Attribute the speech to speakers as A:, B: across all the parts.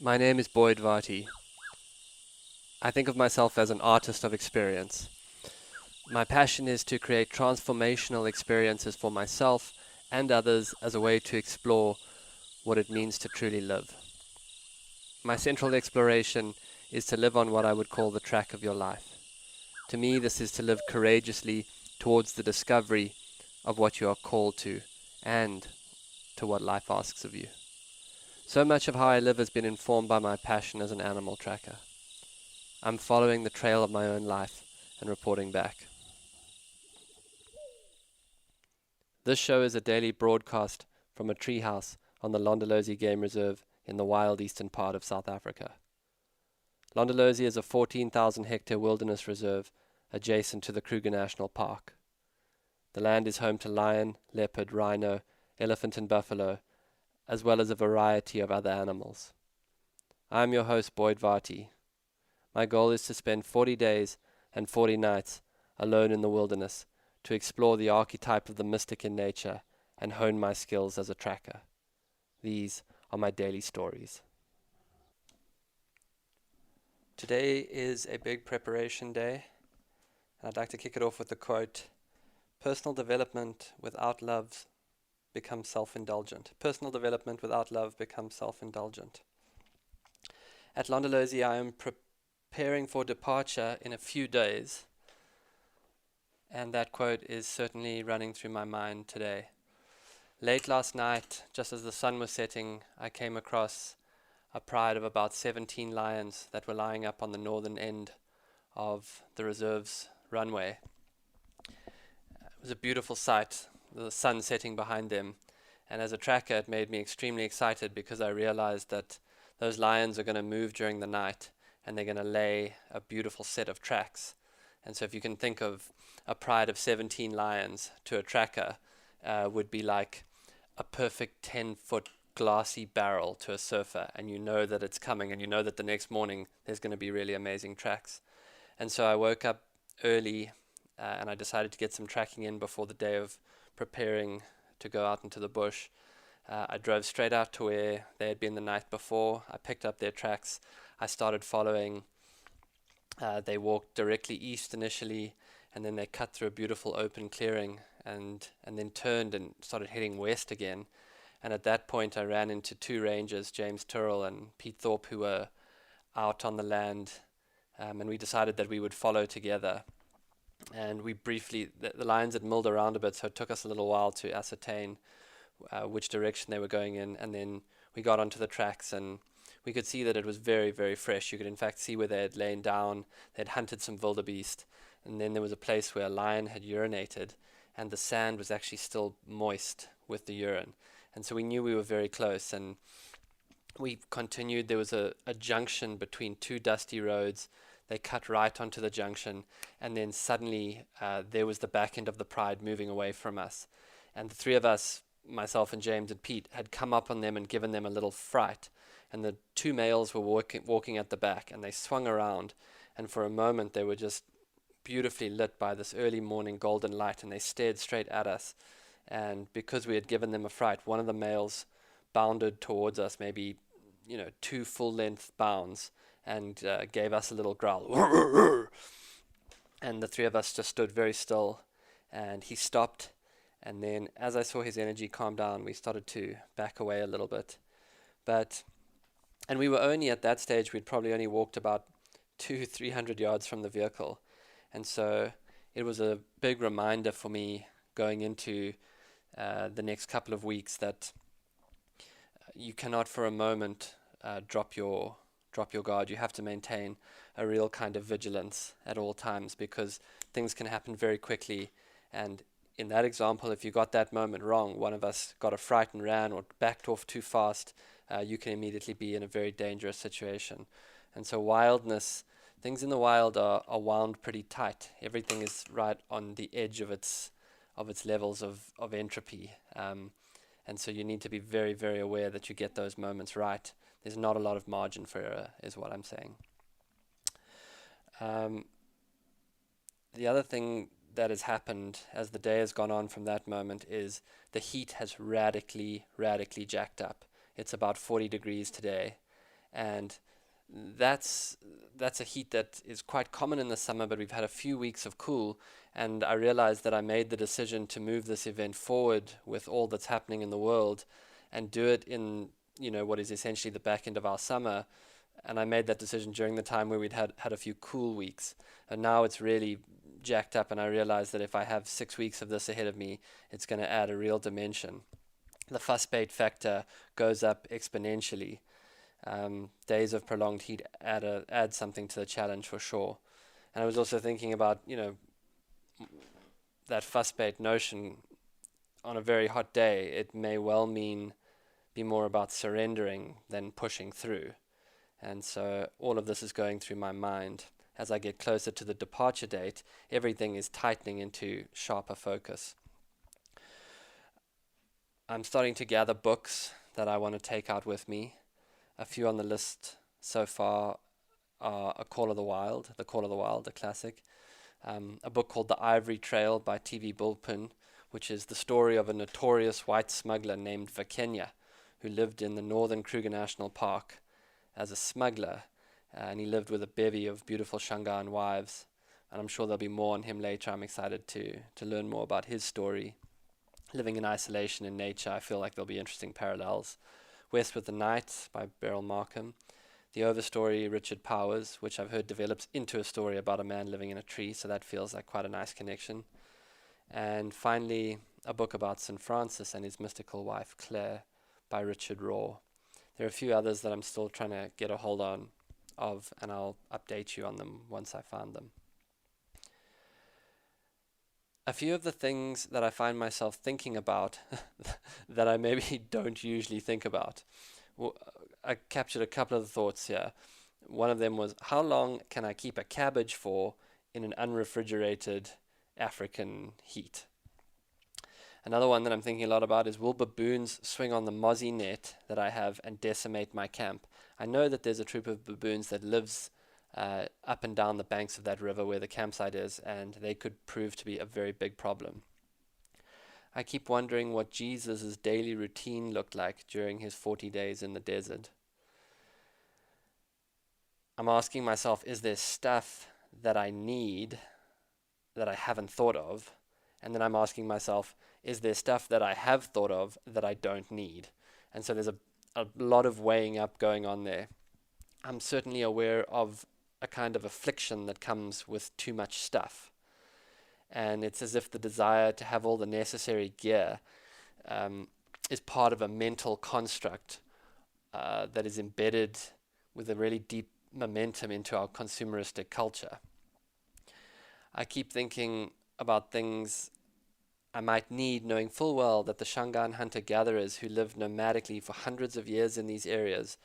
A: My name is Boyd Varty. I think of myself as an artist of experience. My passion is to create transformational experiences for myself and others as a way to explore what it means to truly live. My central exploration is to live on what I would call the track of your life. To me, this is to live courageously towards the discovery of what you are called to and to what life asks of you. So much of how I live has been informed by my passion as an animal tracker. I'm following the trail of my own life and reporting back. This show is a daily broadcast from a treehouse on the Londolozi Game Reserve in the wild eastern part of South Africa. Londolozi is a 14,000 hectare wilderness reserve adjacent to the Kruger National Park. The land is home to lion, leopard, rhino, elephant and buffalo, as well as a variety of other animals. I am your host, Boyd Varty. My goal is to spend 40 days and 40 nights alone in the wilderness to explore the archetype of the mystic in nature and hone my skills as a tracker. These are my daily stories. Today is a big preparation day. I'd like to kick it off with the quote, "Personal development without love becomes self-indulgent. Personal development without love becomes self-indulgent." At Londolozi, I am preparing for departure in a few days, and that quote is certainly running through my mind today. Late last night, just as the sun was setting, I came across a pride of about 17 lions that were lying up on the northern end of the reserve's runway. It was a beautiful sight, the sun setting behind them, and as a tracker it made me extremely excited because I realized that those lions are going to move during the night and they're going to lay a beautiful set of tracks. And so if you can think of a pride of 17 lions to a tracker, would be like a perfect 10-foot glassy barrel to a surfer, and you know that it's coming and you know that the next morning there's going to be really amazing tracks. And so I woke up early and I decided to get some tracking in before the day of preparing to go out into the bush. I drove straight out to where they had been the night before. I picked up their tracks. I started following. They walked directly east initially, and then they cut through a beautiful open clearing and then turned and started heading west again. And at that point I ran into two rangers, James Turrell and Pete Thorpe, who were out on the land, and we decided that we would follow together. And we briefly, the lions had milled around a bit, so it took us a little while to ascertain which direction they were going in, and then we got onto the tracks and we could see that it was very, very fresh. You could in fact see where they had lain down, they had hunted some wildebeest, and then there was a place where a lion had urinated, and the sand was actually still moist with the urine. And so we knew we were very close, and we continued. There was a junction between two dusty roads. They cut right onto the junction, and then suddenly there was the back end of the pride moving away from us. And the three of us, myself and James and Pete, had come up on them and given them a little fright. And the two males were walking at the back, and they swung around, and for a moment they were just beautifully lit by this early morning golden light, and they stared straight at us. And because we had given them a fright, one of the males bounded towards us, maybe 2 full-length bounds, and gave us a little growl. And the three of us just stood very still, and he stopped. And then as I saw his energy calm down, we started to back away a little bit. And we were only at that stage, we'd probably only walked about 200-300 yards from the vehicle. And so it was a big reminder for me going into the next couple of weeks that you cannot for a moment drop your guard. You have to maintain a real kind of vigilance at all times, because things can happen very quickly. And in that example, if you got that moment wrong, one of us got a fright and ran or backed off too fast, you can immediately be in a very dangerous situation. And so wildness, things in the wild are wound pretty tight. Everything is right on the edge of its levels of entropy. And so you need to be very, very aware that you get those moments right. There's not a lot of margin for error, is what I'm saying. The other thing that has happened as the day has gone on from that moment is the heat has radically jacked up. It's about 40 degrees today, And that's that's a heat that is quite common in the summer, but we've had a few weeks of cool, and I realized that I made the decision to move this event forward with all that's happening in the world and do it in, what is essentially the back end of our summer. And I made that decision during the time where we'd had a few cool weeks. And now it's really jacked up, and I realize that if I have 6 weeks of this ahead of me, it's going to add a real dimension. The fuss bait factor goes up exponentially. Days of prolonged heat add something to the challenge for sure. And I was also thinking about, that fuss bait notion. On a very hot day, it may well be more about surrendering than pushing through. And so all of this is going through my mind. As I get closer to the departure date, everything is tightening into sharper focus. I'm starting to gather books that I want to take out with me. A few on the list so far are The Call of the Wild, a classic. A book called The Ivory Trail by T.V. Bulpin, which is the story of a notorious white smuggler named Vakenya, who lived in the northern Kruger National Park as a smuggler, and he lived with a bevy of beautiful Shangaan wives. And I'm sure there'll be more on him later. I'm excited to learn more about his story. Living in isolation in nature, I feel like there'll be interesting parallels. West with the Night by Beryl, Markham. The Overstory, Richard Powers, which I've heard develops into a story about a man living in a tree, so that feels like quite a nice connection. And finally, a book about St. Francis and his mystical wife, Claire, by Richard Rohr. There are a few others that I'm still trying to get a hold of, and I'll update you on them once I find them. A few of the things that I find myself thinking about that I maybe don't usually think about. I captured a couple of the thoughts here. One of them was, how long can I keep a cabbage for in an unrefrigerated African heat? Another one that I'm thinking a lot about is, will baboons swing on the mozzie net that I have and decimate my camp? I know that there's a troop of baboons that lives up and down the banks of that river where the campsite is, and they could prove to be a very big problem. I keep wondering what Jesus' daily routine looked like during his 40 days in the desert. I'm asking myself, is there stuff that I need that I haven't thought of? And then I'm asking myself, is there stuff that I have thought of that I don't need? And so there's a lot of weighing up going on there. I'm certainly aware of a kind of affliction that comes with too much stuff. And it's as if the desire to have all the necessary gear is part of a mental construct that is embedded with a really deep momentum into our consumeristic culture. I keep thinking about things I might need, knowing full well that the Shangaan hunter-gatherers who lived nomadically for hundreds of years in these areas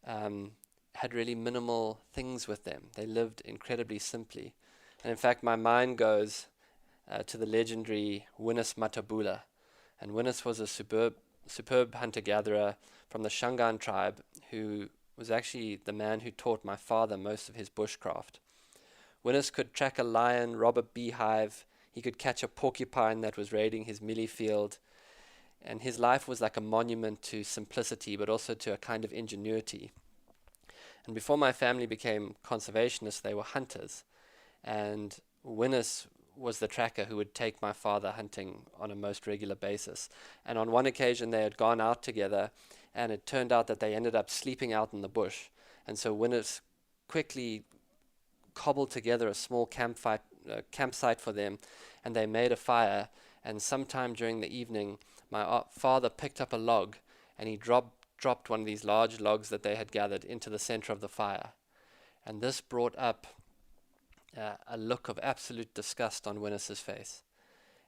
A: had really minimal things with them. They lived incredibly simply. And in fact, my mind goes to the legendary Winnis Mathebula. And Winnis was a superb hunter-gatherer from the Shangaan tribe who was actually the man who taught my father most of his bushcraft. Winnis could track a lion, rob a beehive, he could catch a porcupine that was raiding his mealie field, and his life was like a monument to simplicity, but also to a kind of ingenuity. And before my family became conservationists, they were hunters, and Winnis was the tracker who would take my father hunting on a most regular basis. And on one occasion they had gone out together, and it turned out that they ended up sleeping out in the bush. And so Winnis quickly cobbled together a small campsite for them, and they made a fire. And sometime during the evening, my father picked up a log, and he dropped one of these large logs that they had gathered into the center of the fire. And this brought up a look of absolute disgust on Winnis's face.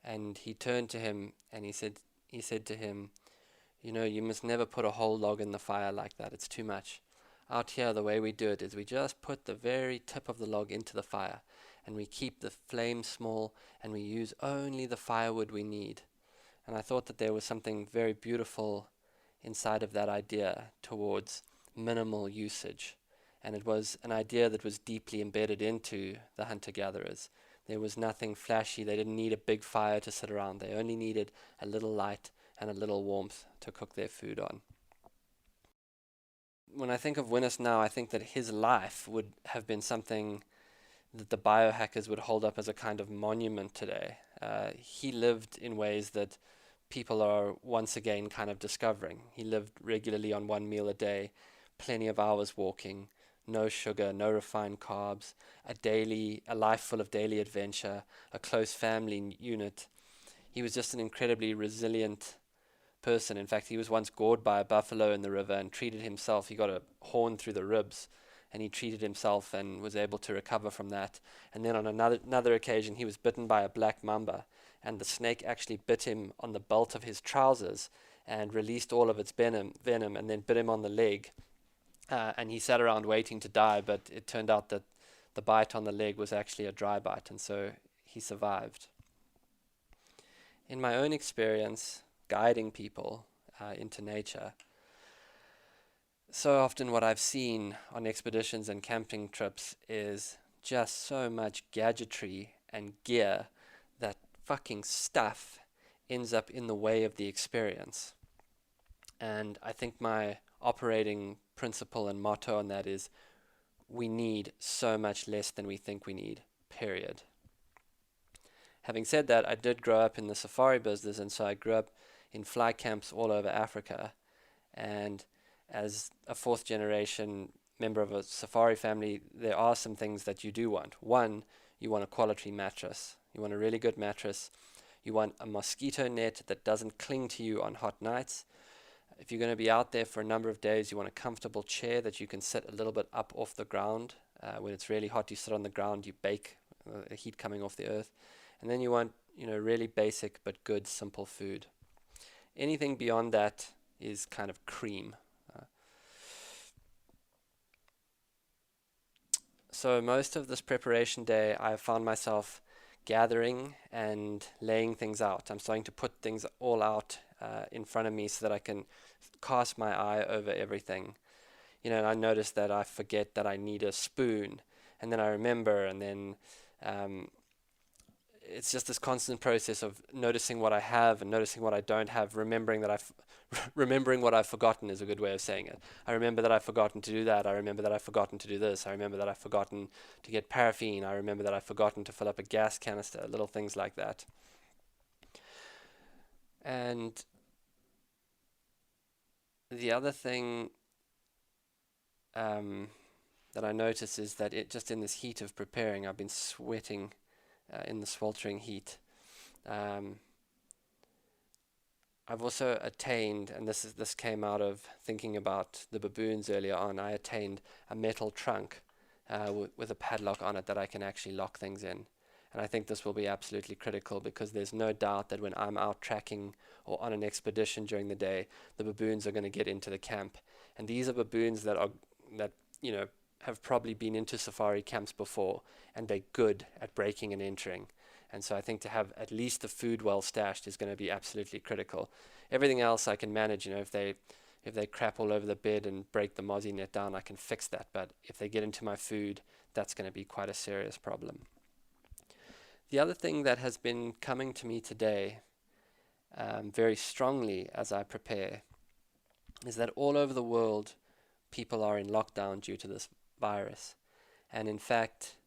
A: And he turned to him and he said to him, you must never put a whole log in the fire like that. It's too much. Out here, the way we do it is we just put the very tip of the log into the fire, and we keep the flame small, and we use only the firewood we need. And I thought that there was something very beautiful inside of that idea towards minimal usage. And it was an idea that was deeply embedded into the hunter-gatherers. There was nothing flashy. They didn't need a big fire to sit around. They only needed a little light and a little warmth to cook their food on. when I think of Winnis now, I think that his life would have been something that the biohackers would hold up as a kind of monument today. He lived in ways that people are once again kind of discovering. He lived regularly on one meal a day, plenty of hours walking, no sugar, no refined carbs, a life full of daily adventure, a close family unit. He was just an incredibly resilient person. In fact, he was once gored by a buffalo in the river and treated himself. He got a horn through the ribs, and he treated himself and was able to recover from that. And then on another occasion, he was bitten by a black mamba, and the snake actually bit him on the belt of his trousers and released all of its venom, and then bit him on the leg. And he sat around waiting to die, but it turned out that the bite on the leg was actually a dry bite, and so he survived. In my own experience, guiding people into nature, so often what I've seen on expeditions and camping trips is just so much gadgetry and gear that fucking stuff ends up in the way of the experience. And I think my operating principle and motto on that is we need so much less than we think we need, period. Having said that, I did grow up in the safari business, and so I grew up in fly camps all over Africa. And as a fourth generation member of a safari family, there are some things that you do want. One, you want a quality mattress. You want a really good mattress. You want a mosquito net that doesn't cling to you on hot nights. If you're going to be out there for a number of days, you want a comfortable chair that you can sit a little bit up off the ground. When it's really hot, you sit on the ground, you bake the heat coming off the earth. And then you want, really basic but good, simple food. Anything beyond that is kind of cream. So most of this preparation day, I found myself gathering and laying things out. I'm starting to put things all out in front of me so that I can cast my eye over everything. And I notice that I forget that I need a spoon, and then I remember, and then it's just this constant process of noticing what I have and noticing what I don't have, remembering that remembering what I've forgotten is a good way of saying it. I remember that I've forgotten to do that. I remember that I've forgotten to do this. I remember that I've forgotten to get paraffin. I remember that I've forgotten to fill up a gas canister, little things like that. And the other thing that I notice is that just in this heat of preparing, I've been sweating in the sweltering heat. I've also attained, and this came out of thinking about the baboons earlier on, I attained a metal trunk with a padlock on it that I can actually lock things in. And I think this will be absolutely critical, because there's no doubt that when I'm out tracking or on an expedition during the day, the baboons are going to get into the camp. And these are baboons that have probably been into safari camps before, and they're good at breaking and entering. And so I think to have at least the food well stashed is going to be absolutely critical. Everything else I can manage. If they crap all over the bed and break the mozzie net down, I can fix that. But if they get into my food, that's going to be quite a serious problem. The other thing that has been coming to me today very strongly as I prepare is that all over the world, people are in lockdown due to this virus. And in fact,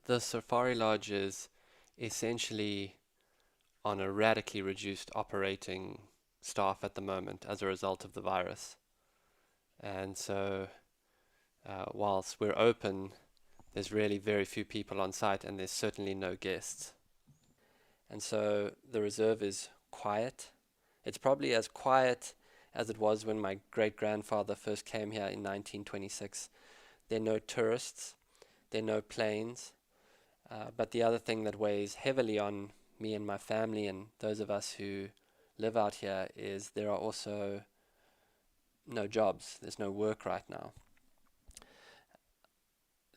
A: the safari lodge is essentially on a radically reduced operating staff at the moment as a result of the virus. And so whilst we're open, there's really very few people on site, and there's certainly no guests. And so the reserve is quiet. It's probably as quiet as it was when my great-grandfather first came here in 1926. There are no tourists, there are no planes, but the other thing that weighs heavily on me and my family and those of us who live out here is there are also no jobs. There's no work right now.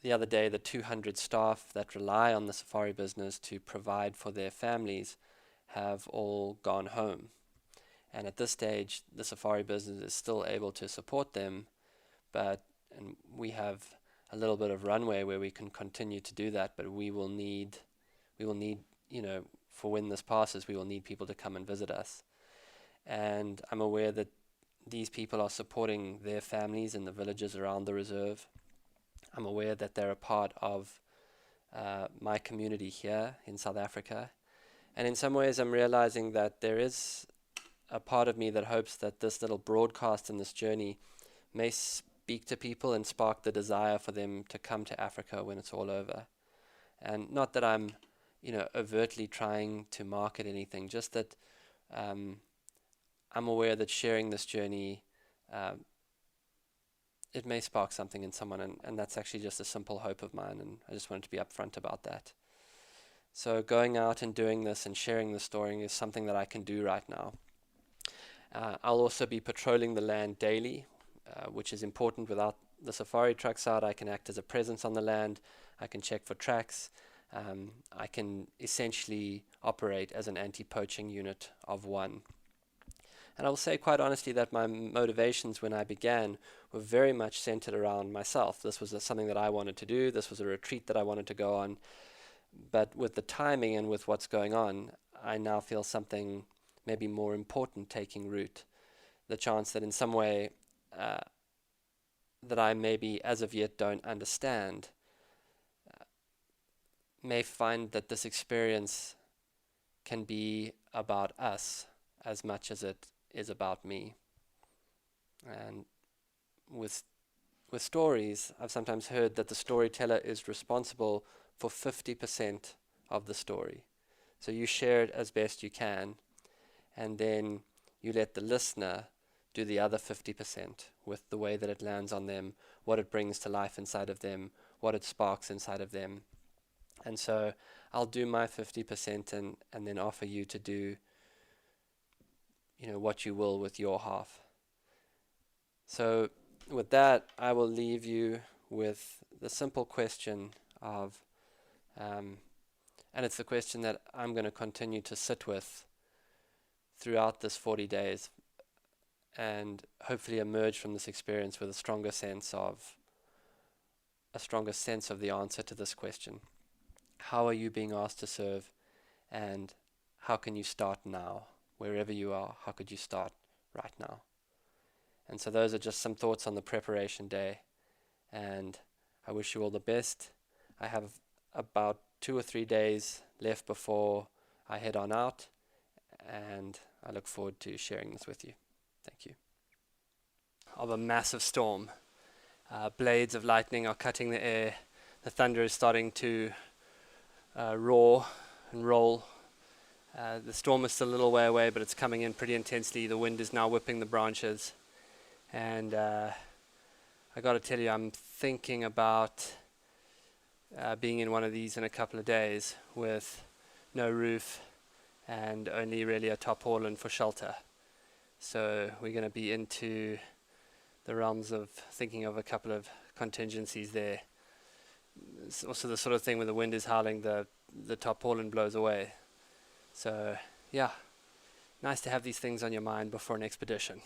A: The other day, the 200 staff that rely on the safari business to provide for their families have all gone home. And at this stage, the safari business is still able to support them, and we have a little bit of runway where we can continue to do that, but we will need, for when this passes, we will need people to come and visit us. And I'm aware that these people are supporting their families in the villages around the reserve. I'm aware that they're a part of my community here in South Africa. And in some ways I'm realizing that there is a part of me that hopes that this little broadcast and this journey may speak to people and spark the desire for them to come to Africa when it's all over. And not that I'm, overtly trying to market anything, just that I'm aware that sharing this journey, it may spark something in someone, and that's actually just a simple hope of mine, and I just wanted to be upfront about that. So going out and doing this and sharing the story is something that I can do right now. I'll also be patrolling the land daily, which is important. Without the safari trucks out, I can act as a presence on the land. I can check for tracks. I can essentially operate as an anti-poaching unit of one. And I will say quite honestly that my motivations when I began were very much centered around myself. This was something that I wanted to do. This was a retreat that I wanted to go on. But with the timing and with what's going on, I now feel something maybe more important taking root. The chance that in some way that I maybe as of yet don't understand may find that this experience can be about us as much as it is about me. And with stories, I've sometimes heard that the storyteller is responsible for 50% of the story. So you share it as best you can, and then you let the listener do the other 50% with the way that it lands on them, what it brings to life inside of them, what it sparks inside of them. And so I'll do my 50% and then offer you to do, what you will with your half. So with that, I will leave you with the simple question of, and it's the question that I'm going to continue to sit with throughout this 40 days and hopefully emerge from this experience with a stronger sense of the answer to this question. How are you being asked to serve, and how can you start now? Wherever you are, how could you start right now? And so those are just some thoughts on the preparation day, and I wish you all the best. I have about 2 or 3 days left before I head on out, and I look forward to sharing this with you. Thank you. Of a massive storm. Blades of lightning are cutting the air. The thunder is starting to roar and roll. The storm is still a little way away, but it's coming in pretty intensely. The wind is now whipping the branches. And I got to tell you, I'm thinking about being in one of these in a couple of days with no roof and only really a tarpaulin for shelter. So we're going to be into the realms of thinking of a couple of contingencies there. It's also the sort of thing when the wind is howling, the tarpaulin blows away. So yeah, nice to have these things on your mind before an expedition.